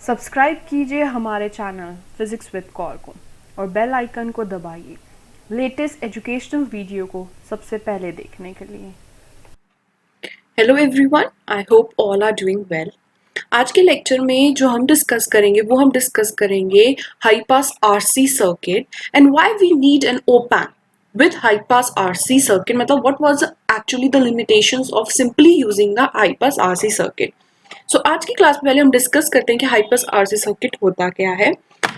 Subscribe कीजिए हमारे channel physics with Kaur को और बेल आइकन को दबाइए लेटेस्ट एजुकेशनल वीडियो को सबसे पहले देखने के लिए। Hello everyone, I hope all are doing well. आज के लेक्चर में जो हम डिस्कस करेंगे high pass RC circuit and why we need an op amp with high pass RC circuit. मतलब what was actually the limitations of simply using the high pass RC circuit. So आज की class में पहले हम discuss करते हैं कि high pass RC circuit होता क्या है।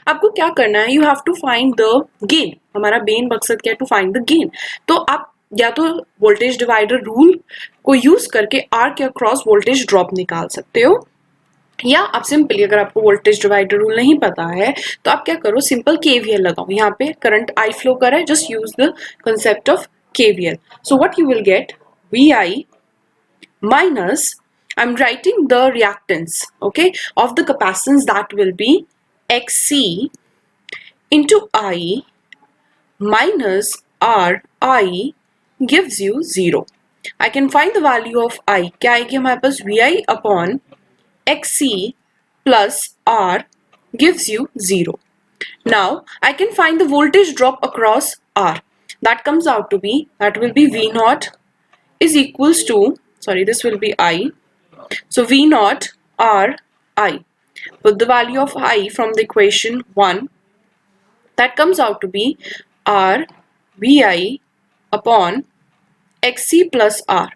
आपको क्या करना है, you have to find the gain. हमारा मेन मकसद क्या है, टू फाइंड द गेन। तो आप या तो वोल्टेज डिवाइडर रूल को यूज करके आर के अक्रॉस वोल्टेज ड्रॉप निकाल सकते हो, या आप सिंपली, अगर आपको वोल्टेज डिवाइडर रूल नहीं पता है तो आप क्या करो, सिंपल केवीएल लगाओ। यहाँ पे करंट आई फ्लो कर रहा है, just use the concept of KVL. So what you will get, V I minus, I'm writing the reactance, okay, of the capacitance, that will be XC into I minus RI gives you 0. I can find the value of I. क्या आएगी हमारे पास, VI upon XC plus R gives you 0. Now I can find the voltage drop across R. That comes out to be, that will be V naught is equals to, sorry, this will be I. So V naught R I. Put the value of I from the equation 1. That comes out to be R VI upon XC plus R.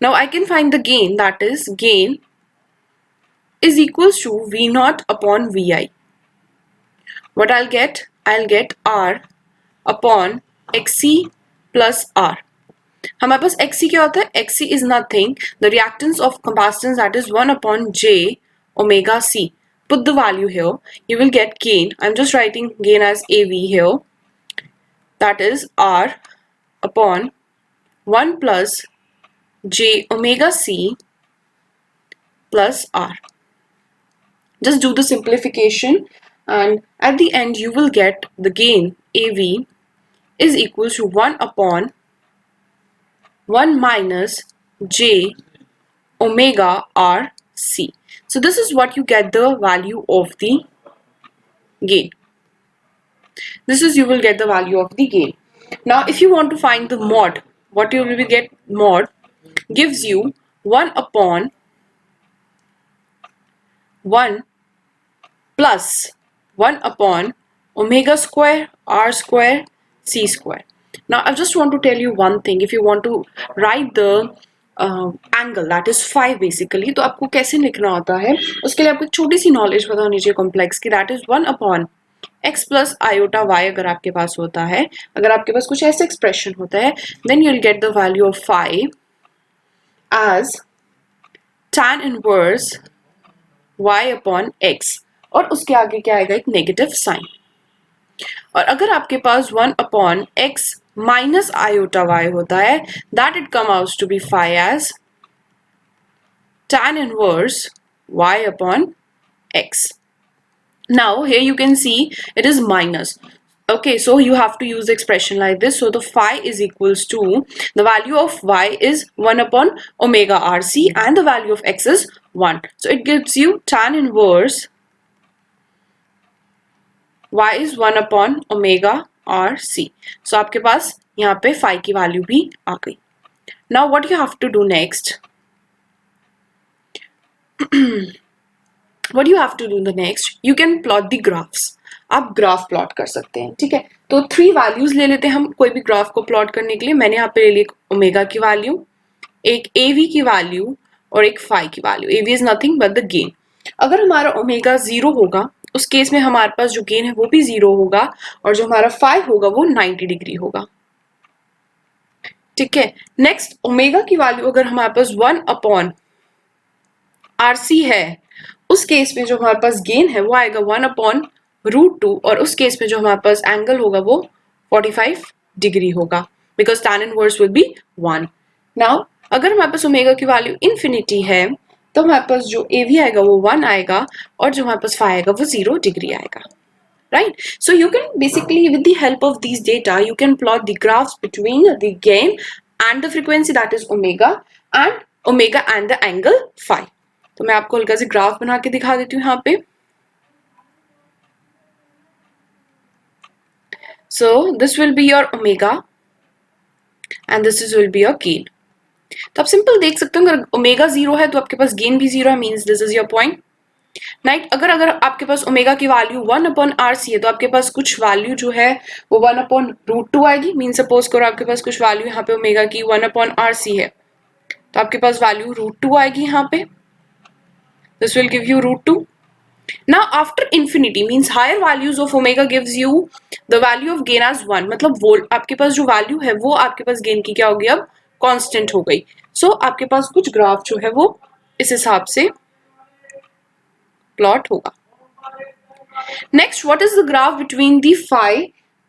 Now I can find the gain, that is gain is equals to V naught upon VI. What I'll get R upon XC plus R. हमारे पास XC क्या होता है, XC is nothing, the reactance of capacitance, that is 1 upon J omega C. Put the value here, you will get gain. I'm just writing gain as AV here, that is R upon 1 plus J omega C plus R. Just do the simplification and at the end you will get the gain AV is equals to 1 upon 1 minus J omega RC. So this is what you get the value of the gain. This is, you will get the value of the gain. Now if you want to find the mod, what you will get, mod gives you 1 upon 1 plus 1 upon omega square R square C square. Now I just want to tell you one thing, if you want to write the angle, that is phi basically, तो आपको कैसे लिखना होता है, उसके लिए आपको एक छोटी सी नॉलेज पता होनी चाहिए कॉम्प्लेक्स की, that is 1 upon x plus iota y. अगर आपके पास होता है, अगर आपके पास कुछ ऐसे एक्सप्रेशन होता है, then you'll get the value of phi as tan inverse y upon x, और उसके आगे क्या आएगा, एक नेगेटिव साइन। और अगर आपके पास 1 upon x minus iota y होता है, that it comes out to be phi as tan inverse y upon x. Now here you can see it is minus. Okay, so you have to use the expression like this. So the phi is equals to, the value of y is 1 upon omega rc and the value of x is 1. So it gives you tan inverse y is 1 upon omega rc. So आपके पास यहाँ पे phi की value भी आ गई. Now what you have to do next, what you have to do the next, you can plot the graphs. आप graph plot कर सकते हैं, ठीक है। तो 3 वैल्यूज ले लेते हैं हम कोई भी ग्राफ को प्लॉट करने के लिए। मैंने यहाँ पे ले ली ओमेगा की वैल्यू, एक AV की वैल्यू और एक phi की value. AV is nothing but the gain. अगर हमारा ओमेगा 0 होगा, उस केस में हमारे पास जो गेन है वो भी 0 होगा, और जो हमारा phi होगा वो 90 डिग्री होगा, ठीक है। नेक्स्ट, ओमेगा की वैल्यू अगर हमारे पास 1 अपॉन RC है, उस केस में जो हमारे पास गेन है वो आएगा 1 अपॉन √2, और उस केस में जो हमारे पास एंगल होगा वो 45 डिग्री होगा, because tan inverse will be 1. Now अगर हमारे पास ओमेगा की वैल्यू इन्फिनिटी है, तो हमारे पास जो AV आएगा वो 1 आएगा, और जो हमारे पास phi आएगा वो 0 डिग्री आएगा, right? So you can basically, with the help of these data, you can plot the graphs between the gain and the frequency, that is omega and the angle phi. तो मैं आपको हल्का सा graph बना के दिखा देती हूँ यहाँ पे। So this will be your omega and this is will be your gain. तो आप सिंपल देख सकते हो, अगर ओमेगा 0 है तो आपके पास गेन भी 0 है, means this is your point. Right, अगर आपके पास ओमेगा की वैल्यू 1/RC है तो आपके पास कुछ वैल्यू जो है वो 1/√2 आएगी। मीन सपोज करो आपके पास कुछ वैल्यू यहाँ पे ओमेगा की 1/RC है तो आपके पास वैल्यू √2 आएगी यहाँ पे। This will give you √2। Now after infinity means higher values of omega gives you the value of gain as 1, मतलब वो आपके पास जो वैल्यू है वो आपके पास गेन की क्या होगी, अब कांस्टेंट हो गई। सो आपके पास कुछ ग्राफ जो है वो इस हिसाब से प्लॉट होगा। Next, what is the graph between the phi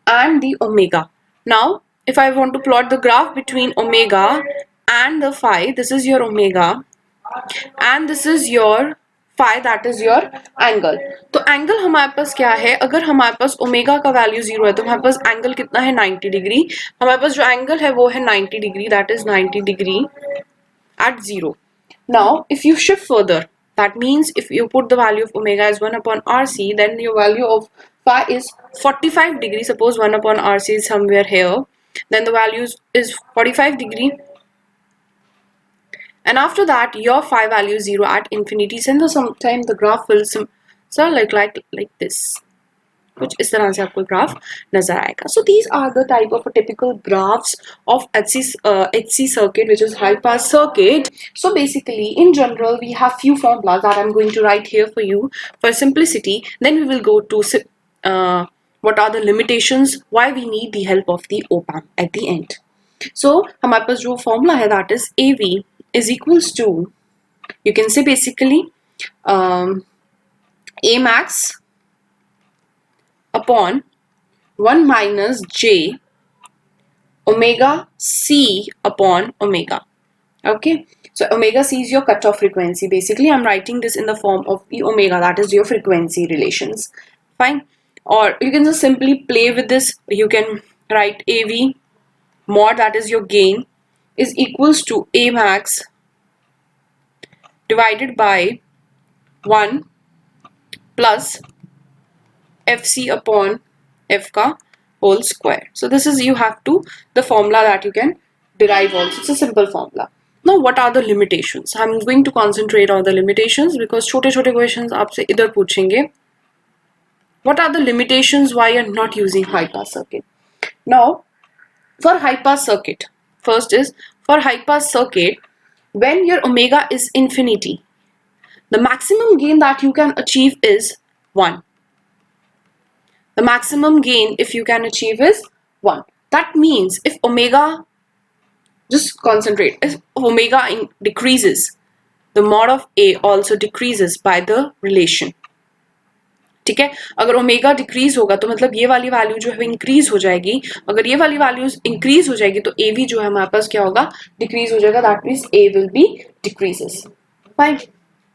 and the omega? Now if I want to plot the graph between omega and the phi, this is your omega and this is your phi, that is your angle। तो angle हमारे पास क्या है, अगर हमारे पास omega का value 0 है तो हमारे पास एंगल कितना है 90 डिग्री। हमारे पास जो एंगल है वो है 90 degree, that is 90 degree at 0। Now if you shift further, that means if you put the value of omega as 1/RC, then your value of phi is 45 degree। Suppose 1/RC is somewhere here, then the value is 45 degree, and after that your phi value is 0 at infinity। And sometime the graph will like this, कुछ इस तरह से आपको graph नजर आएगा। So these are the type of typical graphs of HC circuit, which is high pass circuit। So basically in general we have few formulas that I'm going to write here for you for simplicity, then we will go to what are the limitations, why we need the help of the op amp at the end। So हमारे पास जो formula है that is AV is equals to, you can say basically A max upon 1 minus j omega c upon omega। Okay, so omega c is your cutoff frequency। Basically I'm writing this in the form of the omega, that is your frequency relations, fine। Or you can just simply play with this, you can write AV mod, that is your gain, is equals to A max divided by 1 plus fc upon f ka whole square। So this is, you have to, the formula that you can derive also, it's a simple formula। Now what are the limitations? I'm going to concentrate on the limitations because छोटे छोटे questions आपसे इधर पूछेंगे। What are the limitations why you're not using high pass circuit? Now for high pass circuit, first is for high pass circuit, when your omega is infinity, the maximum gain that you can achieve is 1। The maximum gain if you can achieve is 1। That means if omega, just concentrate, if omega decreases, the mod of A also decreases by the relation। ठीक है, अगर omega decrease होगा तो मतलब ये वाली value जो है इंक्रीज हो जाएगी, अगर ये वाली वैल्यू इंक्रीज हो जाएगी तो ए भी जो है हमारे पास क्या होगा, डिक्रीज हो जाएगा, that means A will be decreases. Fine,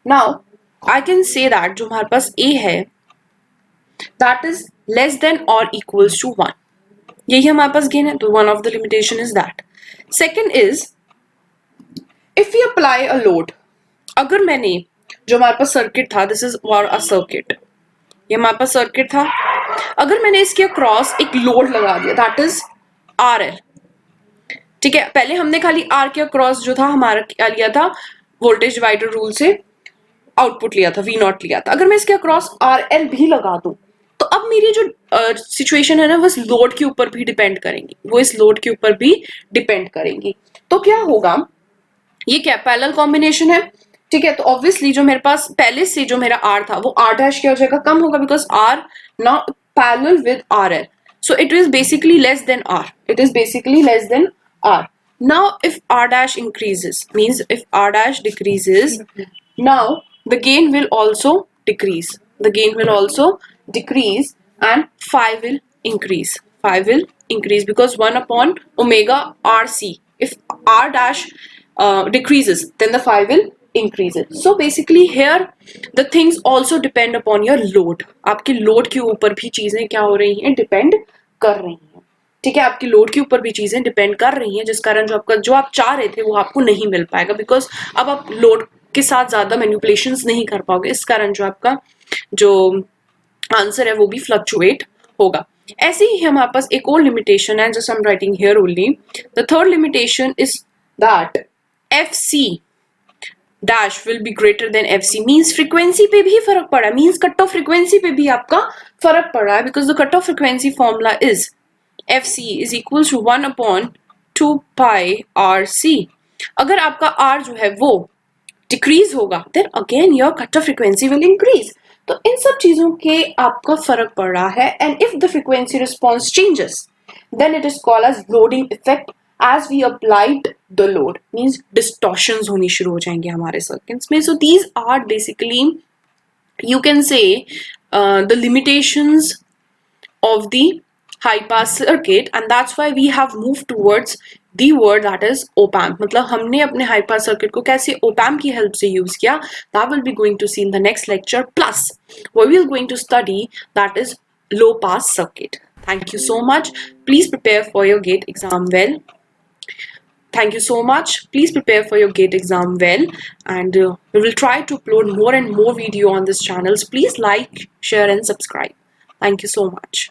now I can say that जो हमारे पास ए है दैट इज लेस देन और इक्वल्स टू 1, यही हमारे पास गेन है, तो one of the limitation is that. Second is if you apply a load, अगर मैंने जो हमारे पास सर्किट था, this is for a circuit, ये हमारे पास सर्किट था, अगर मैंने इसके अक्रॉस एक लोड लगा दिया दैट इज आर एल। ठीक है, पहले हमने खाली आर के अक्रॉस जो था हमारा क्या लिया था, वोल्टेज डिवाइडर रूल से आउटपुट लिया था, वी नॉट लिया था। अगर मैं इसके अक्रॉस आर एल भी लगा दूं तो अब मेरी जो सिचुएशन है ना वो इस लोड के ऊपर भी डिपेंड करेंगी, वो इस लोड के ऊपर भी डिपेंड करेंगी। तो क्या होगा, ये क्या पैरेलल कॉम्बिनेशन है, ठीक है, तो ऑब्वियसली जो मेरे पास पहले से जो मेरा आर था वो आर डैश क्या हो जाएगा, कम होगा, because R now parallel with R L, so it is basically less than R, it is basically less than R. Now if R dash increases, means if r dash decreases, now the gain will also decrease, the gain will also decrease and phi will increase, phi will increase because 1 upon omega rc, if r dash decreases then the phi will increases। So basically here the things also depend upon your load, आपके load के ऊपर भी चीजें क्या हो रही हैं, depend कर रही हैं। ठीक है, आपकी लोड के ऊपर भी चीजें डिपेंड कर रही हैं, जिस कारण जो आप चाह रहे थे वो आपको नहीं मिल पाएगा, बिकॉज अब आप लोड के साथ ज़्यादा मैनिपुलेशंस नहीं कर पाओगे, इस कारण जो आपका जो आंसर है वो भी फ्लक्चुएट होगा। ऐसे ही हमारे पास एक और लिमिटेशन है, just I am writing here only. The third limitation is that F C dash will be greater than F C, means frequency पे भी फर्क पड़ा है, मीन्स कट ऑफ फ्रिक्वेंसी पे भी आपका फर्क पड़ा है, because the cut off frequency formula is F C is equal to 1/2 pi R C. अगर आपका आर जो है वो डिक्रीज होगा then again your cut off frequency will increase. तो इन सब चीजों के आपका फर्क पड़ रहा है, and if the frequency response changes then it is called as loading effect as we applied the load, means distortions होनी शुरू हो जाएंगे हमारे circuits में. So these are basically, you can say, the limitations of the high pass circuit, and that's why we have moved towards the word that is op amp. मतलब हमने अपने high pass circuit को कैसे op amp की help से use किया, that will be going to see in the next lecture. Plus what we are going to study, that is low pass circuit. Thank you so much. Please prepare for your GATE exam well. Thank you so much. Please prepare for your GATE exam well, and we will try to upload more and more video on this channel. Please like, share and subscribe. Thank you so much.